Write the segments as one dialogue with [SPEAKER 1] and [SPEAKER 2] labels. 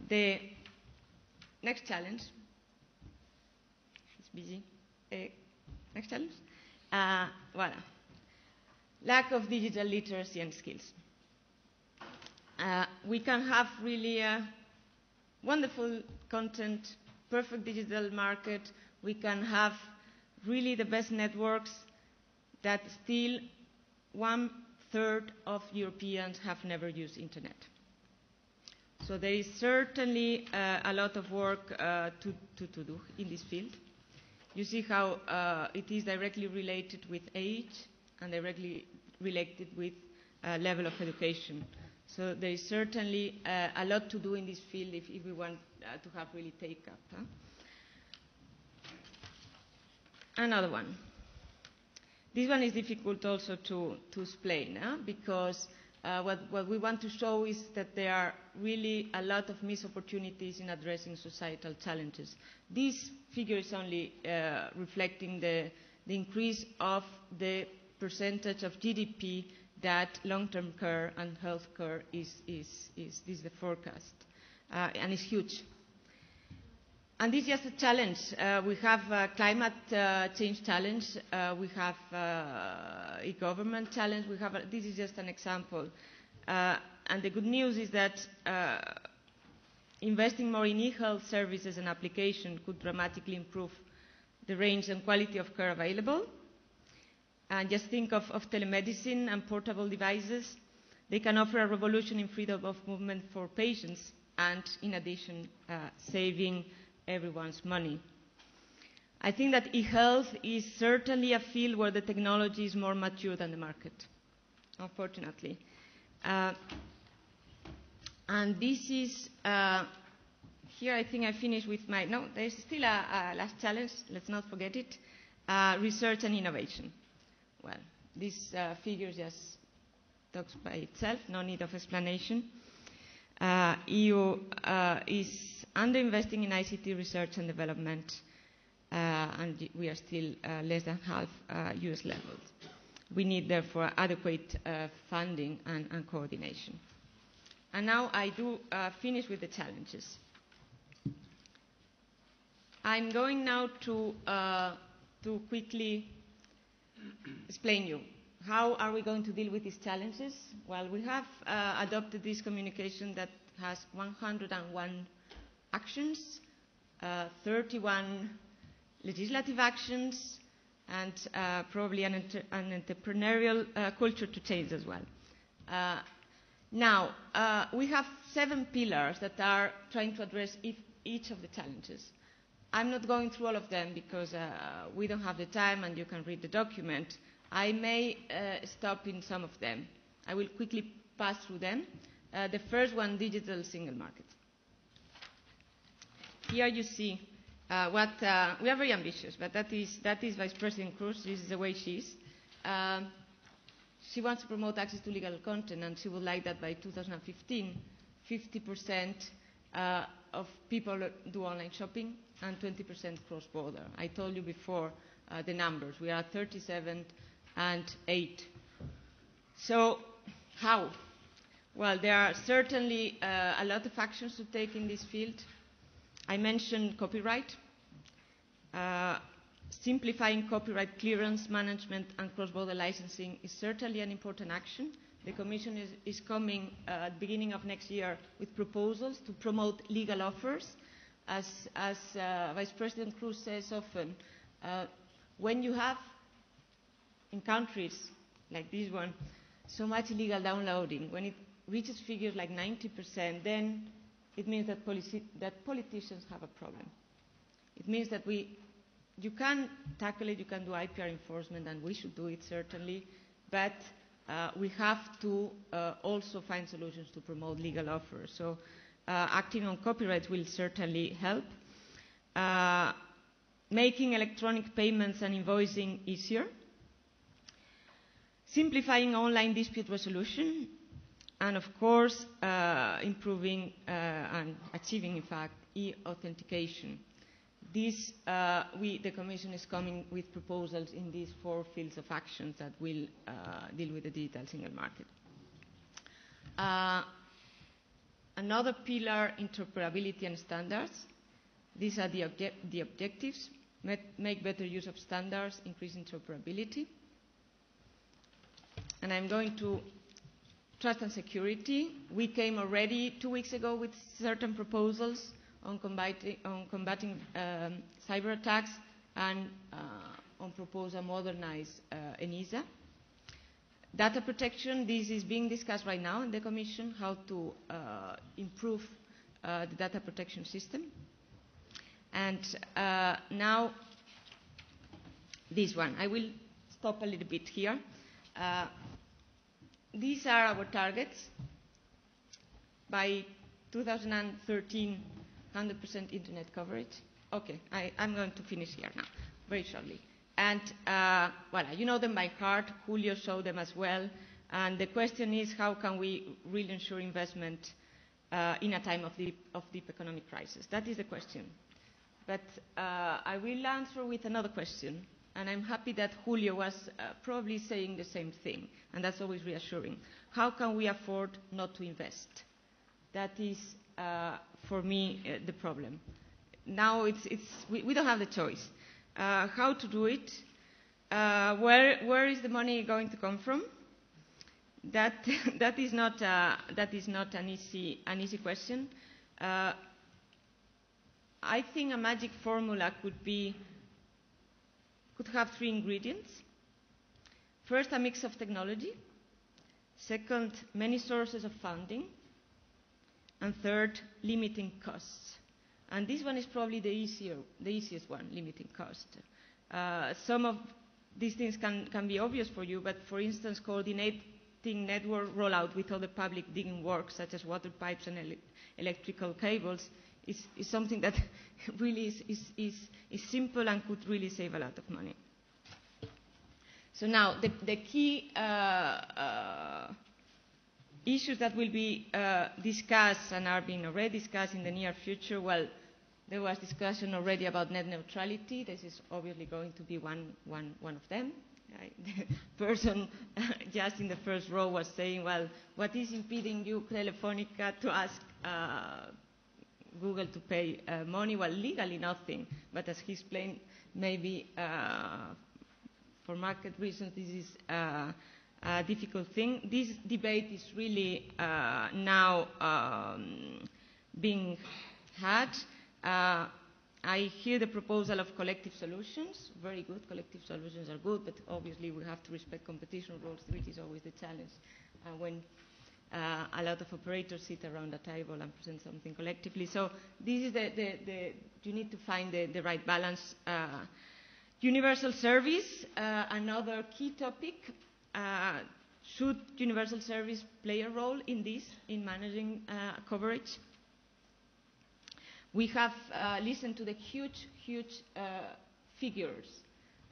[SPEAKER 1] The next challenge, it's busy. Next challenge, voilà. Lack of digital literacy and skills. We can have really wonderful content, perfect digital market. We can have really the best networks that still 1/3 of Europeans have never used internet. So there is certainly a lot of work to do in this field. You see how it is directly related with age and directly related with level of education. So there is certainly a lot to do in this field if we want to have really take-up. Huh? Another one. This one is difficult also to explain, because what we want to show is that there are really a lot of missed opportunities in addressing societal challenges. This figure is only reflecting the increase of the percentage of GDP that long-term care and health care is the forecast, and it's huge. And this is just a challenge. We have a climate change challenge. We have e-government challenge. This is just an example. And the good news is that investing more in e-health services and application could dramatically improve the range and quality of care available. And just think of telemedicine and portable devices. They can offer a revolution in freedom of movement for patients and, in addition, saving everyone's money. I think that e-health is certainly a field where the technology is more mature than the market, unfortunately. And this is, here I think I finished with my, no, there's still a last challenge, let's not forget it, research and innovation. Well, this figure just talks by itself, no need of explanation. EU is underinvesting in ICT research and development, and we are still less than half US levels. We need, therefore, adequate funding and coordination. And now I do finish with the challenges. I'm going now to quickly explain you how are we going to deal with these challenges. Well, we have adopted this communication that has 101 actions, 31 legislative actions, and probably an entrepreneurial culture to change as well. Now, we have 7 pillars that are trying to address each of the challenges. I'm not going through all of them because we don't have the time and you can read the document. I may stop in some of them. I will quickly pass through them. The first one, digital single market. Here you see what we are very ambitious, but that is Vice President Cruz. This is the way she is. She wants to promote access to legal content, and she would like that by 2015, 50% of people do online shopping and 20% cross-border. I told you before the numbers. We are 37 and 8. So how? Well, there are certainly a lot of actions to take in this field. I mentioned copyright. Simplifying copyright clearance, management, and cross-border licensing is certainly an important action. The Commission is coming at the beginning of next year with proposals to promote legal offers. As Vice President Cruz says often, when you have, in countries like this one, so much illegal downloading, when it reaches figures like 90%, then it means that politicians have a problem. It means that you can tackle it, you can do IPR enforcement, and we should do it certainly, but we have to also find solutions to promote legal offers. So acting on copyright will certainly help. Making electronic payments and invoicing easier. Simplifying online dispute resolution. And of course, improving and achieving, in fact, e-authentication. This, the Commission is coming with proposals in these 4 fields of actions that will deal with the digital single market. Another pillar, interoperability and standards. These are the objectives. Make better use of standards, increase interoperability. And I'm going to trust and security. We came already 2 weeks ago with certain proposals on combating cyber attacks and on propose a modernized ENISA. Data protection, this is being discussed right now in the Commission, how to improve the data protection system. And now, this one. I will stop a little bit here. These are our targets. By 2013, 100% internet coverage. Okay, I'm going to finish here now, very shortly. And voilà, you know them by heart. Julio showed them as well. And the question is, how can we really ensure investment in a time of deep economic crisis? That is the question. But I will answer with another question. And I'm happy that Julio was probably saying the same thing. And that's always reassuring. How can we afford not to invest? That is, for me, the problem. Now we don't have the choice. How to do it? Where is the money going to come from? That is not an easy question. I think a magic formula could have 3 ingredients. First, a mix of technology. Second, many sources of funding. And third, limiting costs. And this one is probably the easiest one, limiting cost. Some of these things can be obvious for you, but for instance, coordinating network rollout with other public digging work, such as water pipes and electrical cables, is something that really is simple and could really save a lot of money. So now, the key issues that will be discussed and are being already discussed in the near future, well, there was discussion already about net neutrality. This is obviously going to be one of them. The person just in the first row was saying, well, what is impeding you, Telefonica, to ask Google to pay money? Well, legally nothing, but as he explained, maybe for market reasons this is a difficult thing. This debate is really now being had. I hear the proposal of collective solutions. Very good, collective solutions are good, but obviously we have to respect competition rules, which is always the challenge when a lot of operators sit around a table and present something collectively. So this is you need to find the right balance. Universal service, another key topic. Should universal service play a role in this, in managing coverage? We have listened to the huge figures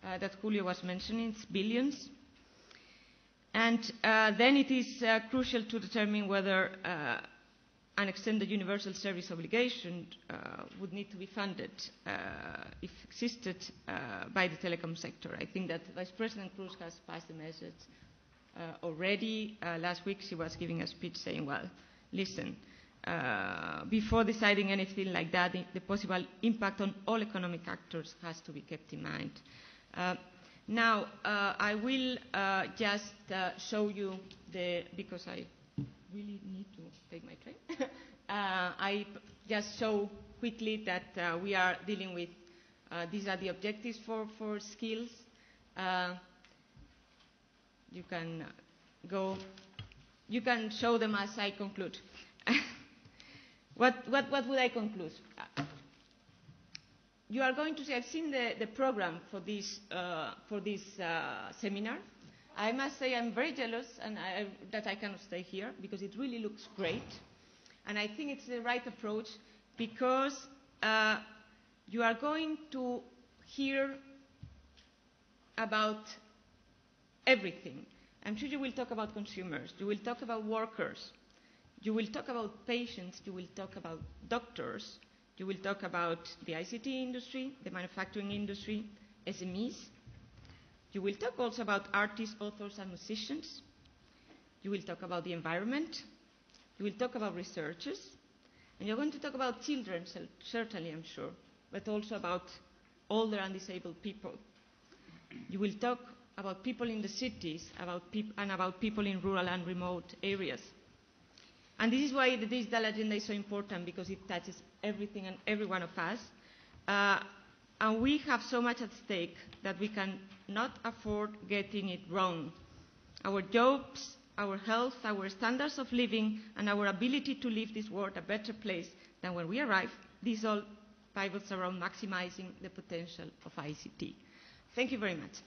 [SPEAKER 1] that Julio was mentioning. It's billions. And then it is crucial to determine whether an extended universal service obligation would need to be funded if existed by the telecom sector. I think that Vice President Cruz has passed the message already. Last week she was giving a speech saying, well, listen, before deciding anything like that, the possible impact on all economic actors has to be kept in mind. Now, I will just show you because I really need to take my train. I just show quickly that we are dealing with, these are the objectives for skills. You can show them as I conclude. What would I conclude? You are going to see, I've seen the program for this seminar. I must say I'm very jealous that I cannot stay here because it really looks great. And I think it's the right approach because you are going to hear about everything. I'm sure you will talk about consumers, you will talk about workers, you will talk about patients, you will talk about doctors, you will talk about the ICT industry, the manufacturing industry, SMEs. You will talk also about artists, authors, and musicians. You will talk about the environment. You will talk about researchers. And you're going to talk about children, certainly, I'm sure, but also about older and disabled people. You will talk about people in the cities and about people in rural and remote areas. And this is why the digital agenda is so important, because it touches everything and every one of us. And we have so much at stake that we cannot afford getting it wrong. Our jobs, our health, our standards of living, and our ability to leave this world a better place than when we arrived, this all pivots around maximizing the potential of ICT. Thank you very much.